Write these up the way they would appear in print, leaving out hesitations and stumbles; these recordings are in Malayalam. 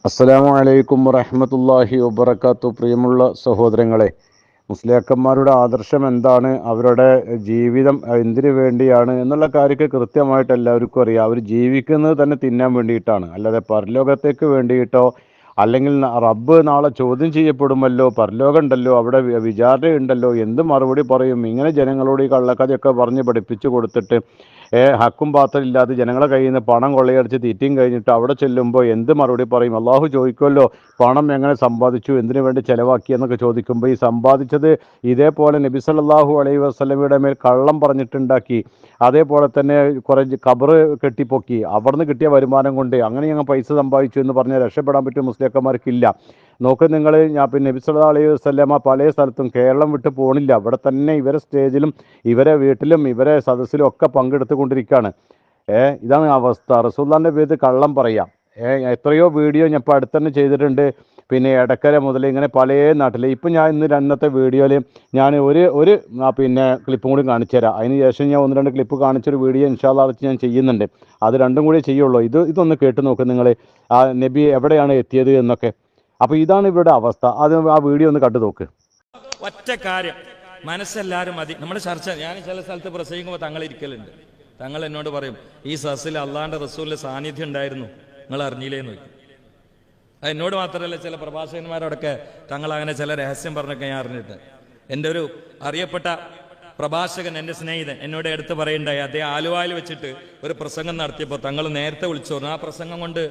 അസ്സലാമു അലൈക്കും വറഹ്മത്തുള്ളാഹി വബറകാത്തു. പ്രിയമുള്ള സഹോദരങ്ങളെ, മുസ്ലിയാക്കന്മാരുടെ ആദർശം എന്താണ്, അവരുടെ ജീവിതം എന്തിനു വേണ്ടിയാണ് എന്നുള്ള കാര്യമൊക്കെ കൃത്യമായിട്ട് എല്ലാവർക്കും അറിയാം. അവർ ജീവിക്കുന്നത് തന്നെ തിന്നാൻ വേണ്ടിയിട്ടാണ്, അല്ലാതെ പരലോകത്തേക്ക് വേണ്ടിയിട്ടോ അല്ലെങ്കിൽ റബ്ബ് നാളെ ചോദ്യം ചെയ്യപ്പെടുമല്ലോ, പരലോകം ഉണ്ടല്ലോ, അവിടെ വിചാരണ ഉണ്ടല്ലോ, എന്ത് മറുപടി പറയും, ഇങ്ങനെ ജനങ്ങളോട് ഈ കള്ളക്കഥയൊക്കെ പറഞ്ഞ് പഠിപ്പിച്ചു കൊടുത്തിട്ട് ഹക്കും പാത്രമില്ലാതെ ജനങ്ങളെ കയ്യിൽ നിന്ന് പണം കൊള്ളയടിച്ച് തീറ്റയും കഴിഞ്ഞിട്ട് അവിടെ ചെല്ലുമ്പോൾ എന്ത് മറുപടി പറയും? അള്ളാഹു ചോദിക്കുമല്ലോ, പണം എങ്ങനെ സമ്പാദിച്ചു, എന്തിനു വേണ്ടി ചെലവാക്കി എന്നൊക്കെ ചോദിക്കുമ്പോൾ ഈ സമ്പാദിച്ചത് ഇതേപോലെ നബി സല്ലല്ലാഹു അലൈഹി വസല്ലമയുടെ മേൽ കള്ളം പറഞ്ഞിട്ടുണ്ടാക്കി, അതേപോലെ തന്നെ കുറേ ഖബറ് കെട്ടിപ്പൊക്കി അവിടുന്ന് കിട്ടിയ വരുമാനം കൊണ്ട് അങ്ങനെ ഞങ്ങൾ പൈസ സമ്പാദിച്ചു എന്ന് പറഞ്ഞാൽ രക്ഷപ്പെടാൻ പറ്റും മുസ്ലിയാക്കന്മാർക്കില്ല. നോക്ക് നിങ്ങൾ, നബി സല്ലല്ലാഹു അലൈഹി വസല്ലമ പല സ്ഥലത്തും കേരളം വിട്ട് പോണില്ല, ഇവിടെ തന്നെ ഇവരെ സ്റ്റേജിലും ഇവരെ വീട്ടിലും ഇവരെ സദസ്സിലും ഒക്കെ പങ്കെടുത്തുകൊണ്ടിരിക്കുകയാണ്. ഇതാണ് അവസ്ഥ. റസൂലുള്ളാഹിന്റെ പേരിൽ കള്ളം പറയാം. എത്രയോ വീഡിയോ ഞാൻ ഇപ്പോൾ അടുത്ത് തന്നെ ചെയ്തിട്ടുണ്ട്. പിന്നെ എടക്കര മുതൽ ഇങ്ങനെ പല നാട്ടിൽ ഇപ്പം ഞാൻ ഇന്നത്തെ വീഡിയോയിൽ ഞാൻ ഒരു പിന്നെ ക്ലിപ്പും കൂടി കാണിച്ചു തരാം. അതിന് ശേഷം ഞാൻ ഒന്ന് രണ്ട് ക്ലിപ്പ് കാണിച്ചൊരു വീഡിയോ ഇൻഷാ അല്ലാഹ് ഞാൻ ചെയ്യുന്നുണ്ട്. അത് രണ്ടും കൂടി ചെയ്യുള്ളൂ. ഇതൊന്ന് കേട്ട് നോക്ക് നിങ്ങൾ, ആ നബി എവിടെയാണ് എത്തിയത് എന്നൊക്കെ. അപ്പോൾ ഇതാണ് ഇവരുടെ അവസ്ഥ. അത് ആ വീഡിയോ ഒന്ന് കണ്ടു നോക്ക്. ഒറ്റ കാര്യം മനസ്സെല്ലാവരും മതി. നമ്മൾ ചർച്ച, ഞാൻ ചില സ്ഥലത്ത് പ്രസംഗിക്കുമ്പോൾ തങ്ങൾ ഇരിക്കലുണ്ട്. തങ്ങൾ എന്നോട് പറയും, ഈ സദസ്സിൽ അള്ളാഹിന്റെ റസൂലിന്റെ സാന്നിധ്യം ഉണ്ടായിരുന്നു, നിങ്ങൾ അറിഞ്ഞില്ലേന്ന് ചോദിക്കും. അത് എന്നോട് മാത്രമല്ല, ചില പ്രഭാഷകന്മാരോടൊക്കെ തങ്ങൾ അങ്ങനെ ചില രഹസ്യം പറഞ്ഞൊക്കെ ഞാൻ അറിഞ്ഞിട്ട്. എൻ്റെ ഒരു അറിയപ്പെട്ട പ്രഭാഷകൻ, എൻ്റെ സ്നേഹിതൻ എന്നോട് എടുത്ത് പറയുണ്ടായി, അദ്ദേഹം ആലുവായിൽ വെച്ചിട്ട് ഒരു പ്രസംഗം നടത്തിയപ്പോൾ തങ്ങൾ നേരത്തെ വിളിച്ചു പറഞ്ഞു, ആ പ്രസംഗം കൊണ്ട്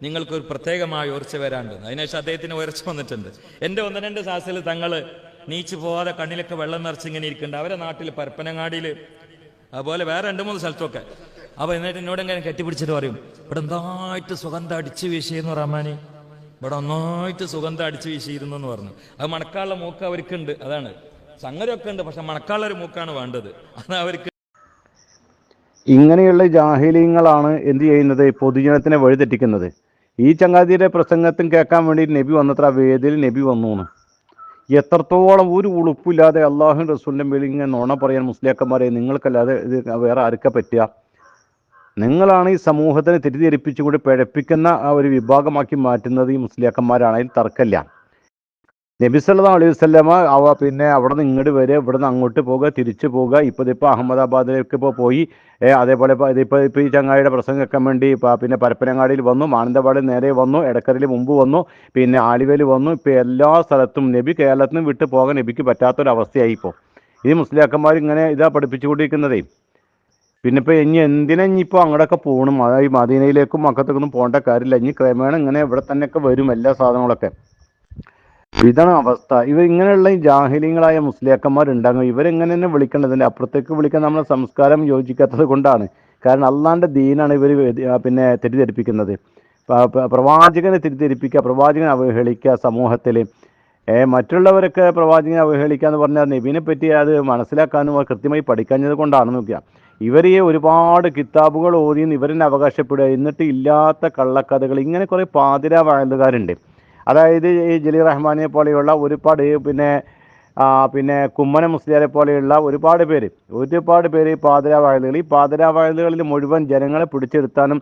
നിങ്ങൾക്കൊരു പ്രത്യേകമായ ഉയർച്ച വരാണ്ട്. അതിനുശേഷം അദ്ദേഹത്തിന് ഉയർച്ച വന്നിട്ടുണ്ട്. എൻ്റെ ഒന്ന് രണ്ട് സാഹസിൽ തങ്ങൾ നീച്ചു പോവാതെ കണ്ണിലൊക്കെ വെള്ളം നിറച്ചിങ്ങനെ ഇരിക്കുന്നുണ്ട്. അവരെ നാട്ടിൽ പരപ്പനങ്ങാടിയിൽ, അതുപോലെ വേറെ രണ്ട് മൂന്ന് സ്ഥലത്തൊക്കെ. അപ്പോൾ എന്നിട്ട് എന്നോട് ഇങ്ങനെ കെട്ടിപ്പിടിച്ചിട്ട് പറയും, ഇവിടെ എന്തായിട്ട് സുഗന്ധം അടിച്ചു വീശിയെന്ന് റഹ്മാനി, ഇവിടെ ഒന്നായിട്ട് സുഗന്ധം അടിച്ചു വീശിയിരുന്നു എന്ന് പറഞ്ഞു. അത് മണക്കാനുള്ള മൂക്ക് അവർക്കുണ്ട്, അതാണ് സംഗതിയൊക്കെ ഉണ്ട്, പക്ഷെ മണക്കാനുള്ള ഒരു മൂക്കാണ് വേണ്ടത്, അത് അവർക്ക്. ഇങ്ങനെയുള്ള ജാഹിലീങ്ങളാണ് എന്ത് ചെയ്യുന്നത്? പൊതുജനത്തിനെ വഴിതെറ്റിക്കുന്നത്. ഈ ചങ്ങാതിയുടെ പ്രസംഗത്തും കേൾക്കാൻ വേണ്ടി നബി വന്നത്ര വേദിയിൽ നബി വന്നു. എത്രത്തോളം ഒരു ഉളുപ്പില്ലാതെ അള്ളാഹു റസൂലിൻ്റെ മേലിൽ ഇങ്ങനെ നുണ പറയാൻ മുസ്ലിയാക്കന്മാരെ നിങ്ങൾക്കല്ലാതെ ഇത് വേറെ ആർക്കെ പറ്റുക? നിങ്ങളാണ് ഈ സമൂഹത്തിനെ തെറ്റിദ്ധരിപ്പിച്ചുകൊണ്ട് പിഴപ്പിക്കുന്ന ആ ഒരു വിഭാഗമാക്കി മാറ്റുന്നത് ഈ മുസ്ലിയാക്കന്മാരാണ്, അതിൽ തർക്കമില്ല. നബി സല്ലല്ലാഹു അലൈഹി വസല്ലമ പിന്നെ അവിടെ നിന്ന് ഇങ്ങോട്ട് വരിക, ഇവിടെ നിന്ന് അങ്ങോട്ട് പോകുക, തിരിച്ചു പോകുക. ഇപ്പോൾ അഹമ്മദാബാദിലേക്ക് പോയി. അതേപോലെ ഇപ്പോൾ ഈ ചങ്ങായിയുടെ പ്രസംഗം കേൾക്കാൻ വേണ്ടി പിന്നെ പരപ്പനങ്ങാടിയിൽ വന്നു, മാനന്തവാടിൽ നേരെ വന്നു, എടക്കരയിൽ മുമ്പ് വന്നു, പിന്നെ ആലുവയിൽ വന്നു. ഇപ്പോൾ എല്ലാ സ്ഥലത്തും നബി കേരളത്തിൽ നിന്ന് വിട്ടു പോകാൻ നബിക്ക് പറ്റാത്തൊരവസ്ഥയായി. ഇപ്പോൾ ഈ മുസ്ലിയാക്കന്മാർ ഇങ്ങനെ ഇതാ പഠിപ്പിച്ചുകൊണ്ടിരിക്കുന്നതേ. പിന്നെ ഇപ്പോൾ എന്തിനാ ഇനിയിപ്പോൾ അങ്ങോട്ടൊക്കെ പോകണം? അതായത് മദീനയിലേക്കും മക്കത്തേക്കൊന്നും പോകേണ്ട കാര്യമില്ല. ഇനി ക്രമേണ ഇങ്ങനെ ഇവിടെ തന്നെയൊക്കെ വരും എല്ലാ സാധനങ്ങളൊക്കെ. ഇതാണ് അവസ്ഥ. ഇങ്ങനെയുള്ള ഈ ജാഹിലീങ്ങളായ മുസ്ലിയാക്കന്മാരുണ്ടാകും. ഇവരെങ്ങനെ തന്നെ വിളിക്കേണ്ടതിൻ്റെ അപ്പുറത്തേക്ക് വിളിക്കാൻ നമ്മളെ സംസ്കാരം യോജിക്കാത്തത് കൊണ്ടാണ്. കാരണം അള്ളാൻ്റെ ദീനാണ് ഇവർ പിന്നെ തെറ്റിദ്ധരിപ്പിക്കുന്നത്. പ്രവാചകനെ തെറ്റിദ്ധരിപ്പിക്കുക, പ്രവാചകനെ അവഹേളിക്കുക സമൂഹത്തിൽ. മറ്റുള്ളവരൊക്കെ പ്രവാചകനെ അവഹേളിക്കുക എന്ന് പറഞ്ഞാൽ നബീനെ പറ്റി അത് മനസ്സിലാക്കാനും കൃത്യമായി പഠിക്കാഞ്ഞത് കൊണ്ടാണെന്ന് നോക്കുക. ഇവർ ഈ ഒരുപാട് കിതാബുകൾ ഓതിയെന്ന് ഇവരെന്നെ അവകാശപ്പെടുക, എന്നിട്ട് ഇല്ലാത്ത കള്ളക്കഥകൾ. ഇങ്ങനെ കുറേ പാതിര വാഴലുകാരുണ്ട്. അതായത് ഈ ജലീൽ റഹ്മാനെ പോലെയുള്ള ഒരുപാട് പിന്നെ കുമ്മന മുസ്ലിയാരെ പോലെയുള്ള ഒരുപാട് പേര് പാതിരാ വയലുകൾ. ഈ പാതിരാ വയലുകളിൽ മുഴുവൻ ജനങ്ങളെ പിടിച്ചെടുത്താനും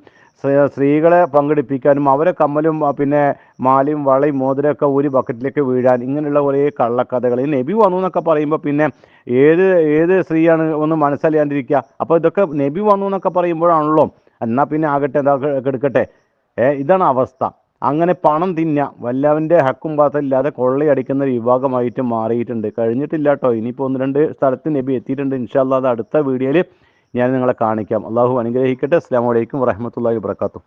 സ്ത്രീകളെ പങ്കെടുപ്പിക്കാനും അവരെ കമ്മലും പിന്നെ മാലയും വളയും മോതിരമൊക്കെ ഒരു ബക്കറ്റിലേക്ക് വീഴാൻ, ഇങ്ങനെയുള്ള കുറേ കള്ളക്കഥകൾ. ഈ നബി വന്നു എന്നൊക്കെ പറയുമ്പോൾ പിന്നെ ഏത് സ്ത്രീയാണ് ഒന്ന് മനസ്സിലാണ്ടിരിക്കുക? അപ്പോൾ ഇതൊക്കെ നബി വന്നു എന്നൊക്കെ പറയുമ്പോഴാണല്ലോ, എന്നാൽ പിന്നെ ആകട്ടെ, എന്താ എടുക്കട്ടെ. ഇതാണ് അവസ്ഥ. അങ്ങനെ പണം വല്ലവൻ്റെ ഹക്കും പാത്രമില്ലാതെ കൊള്ളയടിക്കുന്ന ഒരു വിഭാഗമായിട്ട് മാറിയിട്ടുണ്ട്. കഴിഞ്ഞിട്ടില്ല കേട്ടോ. ഇനിയിപ്പോൾ ഒന്ന് രണ്ട് സ്ഥലത്ത് നബി എത്തിയിട്ടുണ്ട്. ഇൻഷാ അല്ലാഹ് അത് അടുത്ത വീഡിയോയിൽ ഞാൻ നിങ്ങളെ കാണിക്കാം. അള്ളാഹു അനുഗ്രഹിക്കട്ടെ. അസ്സലാമു അലൈക്കും വറഹ്മത്തുള്ളാഹി വബറകാതുഹു.